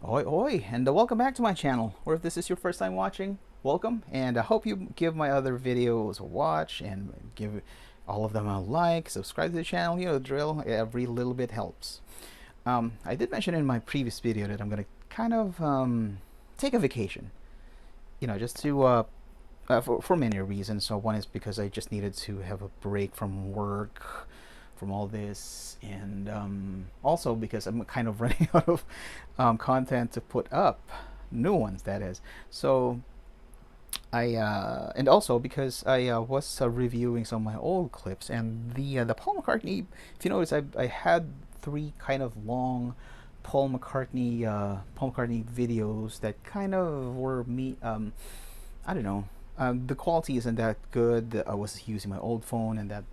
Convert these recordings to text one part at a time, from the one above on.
Oi, oi, and welcome back to my channel. Or if this is your first time watching, welcome, and I hope you give my other videos a watch and give all of them a like, subscribe to the channel, you know the drill, every little bit helps. I did mention in my previous video that I'm going to kind of take a vacation, just to, for many reasons. So one is because I just needed to have a break from work, from all this, and also because I'm kind of running out of content to put up, new ones that is. So and also because I was reviewing some of my old clips, and the Paul McCartney. If you notice, I had three kind of long Paul McCartney videos that kind of were me. I don't know. The quality isn't that good. I was using my old phone, and that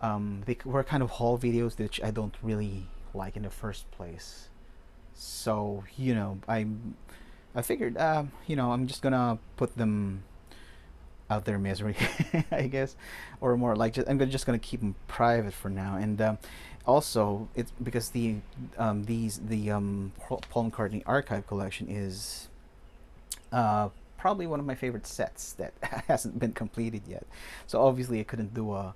they were kind of haul videos that I don't really like in the first place. So I figured I'm just gonna put them out their misery, I guess, or more like just gonna keep them private for now. And also, it's because the Paul McCartney archive collection is probably one of my favorite sets that hasn't been completed yet. So obviously, I couldn't do a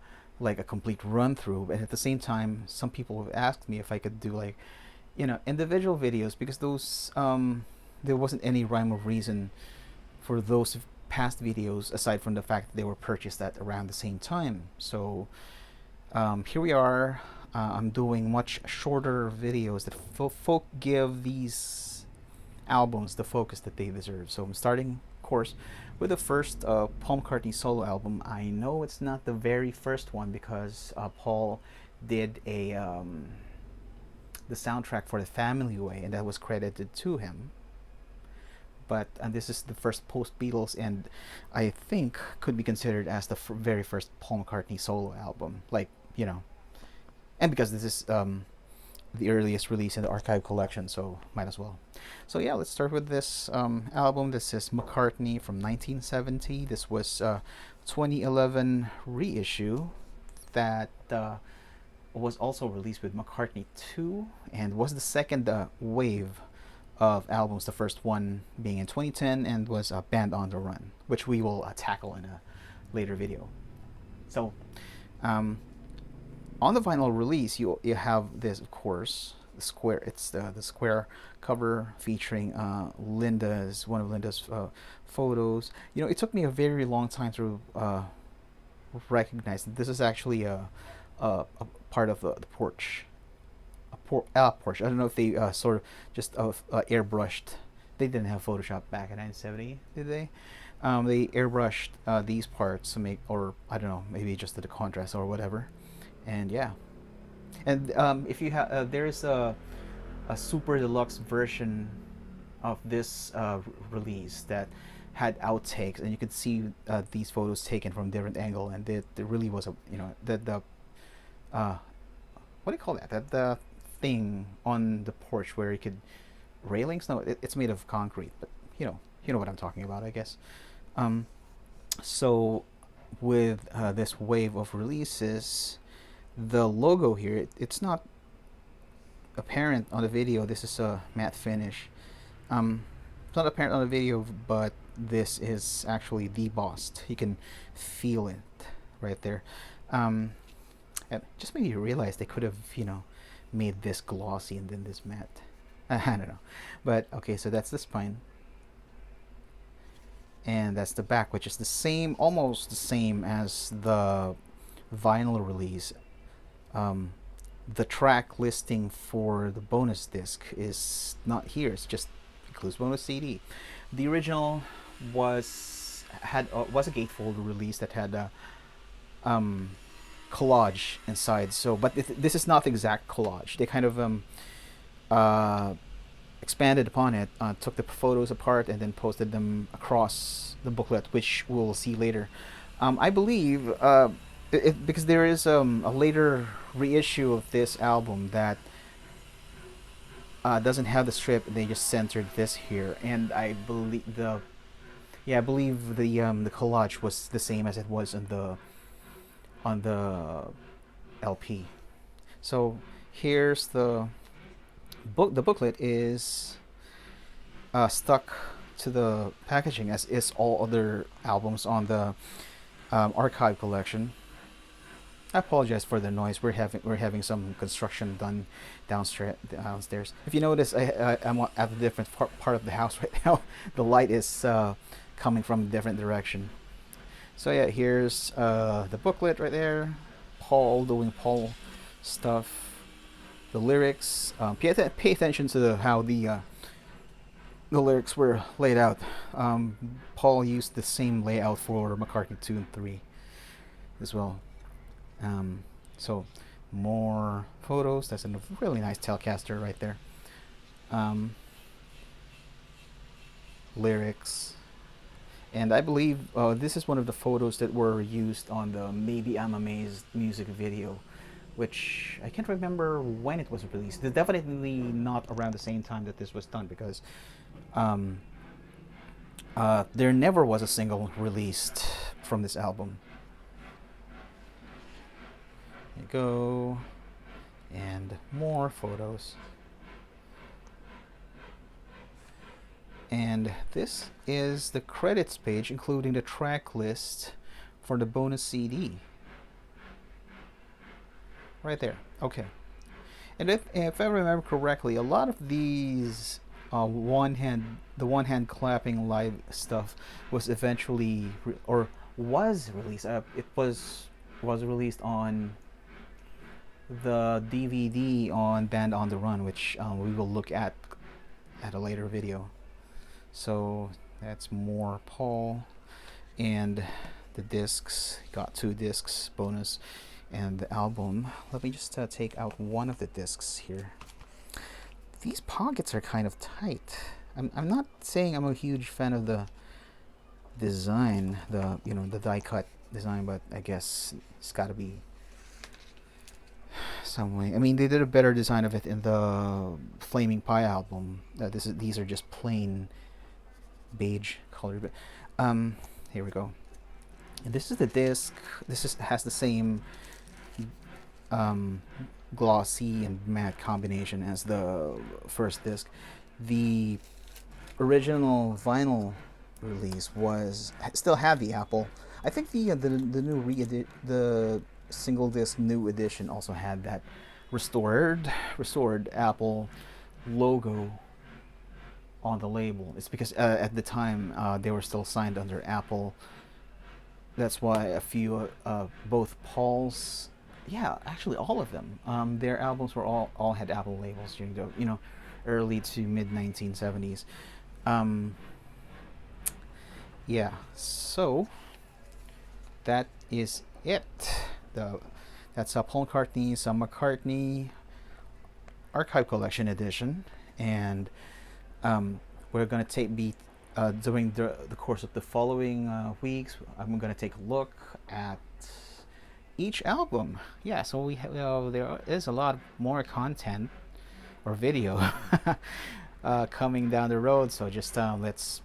complete run through. But at the same time, some people have asked me if I could do like individual videos, because those there wasn't any rhyme or reason for those past videos aside from the fact that they were purchased at around the same time. So here we are. I'm doing much shorter videos that folk give these albums the focus that they deserve. So I'm starting, of course, with the first Paul McCartney solo album. I know it's not the very first one because Paul did the soundtrack for The Family Way, and that was credited to him. But and this is the first post Beatles, and I think could be considered as the very first Paul McCartney solo album. And because this is the earliest release in the archive collection, so might as well. So yeah, let's start with this album. This is McCartney from 1970. This was 2011 reissue that was also released with McCartney 2, and was the second wave of albums, the first one being in 2010 and was Band on the Run, which we will tackle in a later video. So on the vinyl release, you have this, of course, the square. It's the square cover featuring one of Linda's photos. It took me a very long time to recognize that this is actually a part of the porch. Porch. I don't know if they sort of just airbrushed. They didn't have Photoshop back in 1970, did they? They airbrushed these parts to make, or I don't know, maybe just the contrast or whatever. And yeah, and if you have, there's a super deluxe version of this release that had outtakes, and you could see these photos taken from different angle, and it really was the uh, what do you call that? That the thing on the porch where you could railings. No, it's made of concrete, but you know what I'm talking about, I guess. Um, so with this wave of releases, the logo here, it's not apparent on the video. This is a matte finish. It's not apparent on the video, but this is actually debossed. You can feel it right there. Um, and just made you realize they could have, made this glossy and then this matte. I don't know. But okay, so that's the spine. And that's the back, which is the same, almost the same as the vinyl release. Um, the track listing for the bonus disc is not here. It's just includes bonus CD. The original was a gatefold release that had um, collage inside. So, but this is not the exact collage. They kind of uh, expanded upon it, took the photos apart, and then posted them across the booklet, which we'll see later. I believe because there is a later reissue of this album that doesn't have the strip. They just censored this here, and I believe I believe the collage was the same as it was on the LP. So here's the book. The booklet is stuck to the packaging, as is all other albums on the archive collection. I apologize for the noise. We're having some construction done downstairs. If you notice, I'm at a different part of the house right now. The light is coming from a different direction. So yeah, here's the booklet right there. Paul doing Paul stuff. The lyrics. Pay attention to how the lyrics were laid out. Paul used the same layout for McCartney 2 and 3 as well. So more photos. That's a really nice Telecaster right there. Um, Lyrics. And I believe this is one of the photos that were used on the Maybe I'm Amazed music video, which I can't remember when it was released. It's definitely not around the same time that this was done, because um, there never was a single released from this album. There you go. And more photos. And this is the credits page, including the track list for the bonus CD. Right there. Okay. And if I remember correctly, a lot of these the one hand clapping live stuff was eventually or was released. It was released on the DVD on Band on the Run, which we will look at a later video. So that's more Paul, and the discs. Got 2 discs bonus, and the album. Let me just take out one of the discs here. These pockets are kind of tight. I'm not saying I'm a huge fan of the design, the die cut design, but I guess it's got to be some way. I mean, they did a better design of it in the Flaming Pie album. These are just plain beige color, but here we go. And this is the disc. Has the same glossy and matte combination as the first disc. The original vinyl release still had the Apple. I think the new the single disc new edition also had that restored Apple logo on the label. It's because at the time they were still signed under Apple. That's why a few both Paul's, yeah, actually all of them, their albums were all had Apple labels during the early to mid 1970s. Yeah, so that is it. That's Paul McCartney's McCartney Archive Collection Edition, and we're gonna be during the course of the following weeks. I'm gonna take a look at each album. Yeah, so there is a lot more content or video coming down the road. So just let's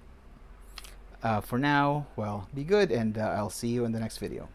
for now, well, be good, and I'll see you in the next video.